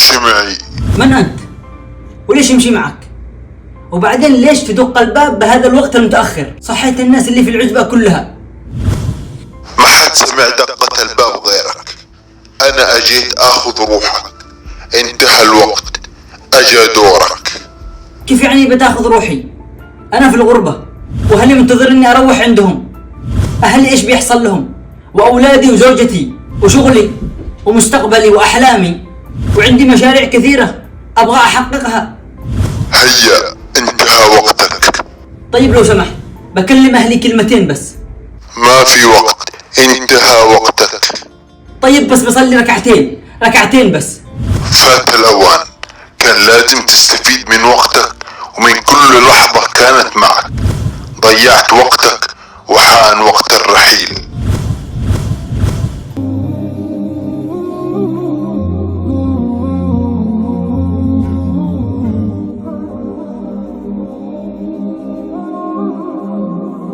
تمشي معي. من أنت؟ وليش يمشي معك؟ وبعدين ليش تدق الباب بهذا الوقت المتأخر؟ صحيت الناس اللي في العزبة كلها. ما حد سمع دقة الباب غيرك. أنا أجيت آخذ روحك، انتهى الوقت، أجا دورك. كيف يعني بتاخذ روحي؟ أنا في الغربة، وأهلي منتظرني أروح عندهم. أهلي إيش بيحصل لهم؟ وأولادي وزوجتي وشغلي ومستقبلي وأحلامي، وعندي مشاريع كثيرة أبغى أحققها. هيا انتهى وقتك. طيب لو سمحت بكلم أهلي كلمتين بس. ما في وقت، انتهى وقتك. طيب بس بصلي ركعتين بس. فات الأوان، كان لازم تستفيد من وقتك ومن كل لحظة كانت معك. ضيعت وقتك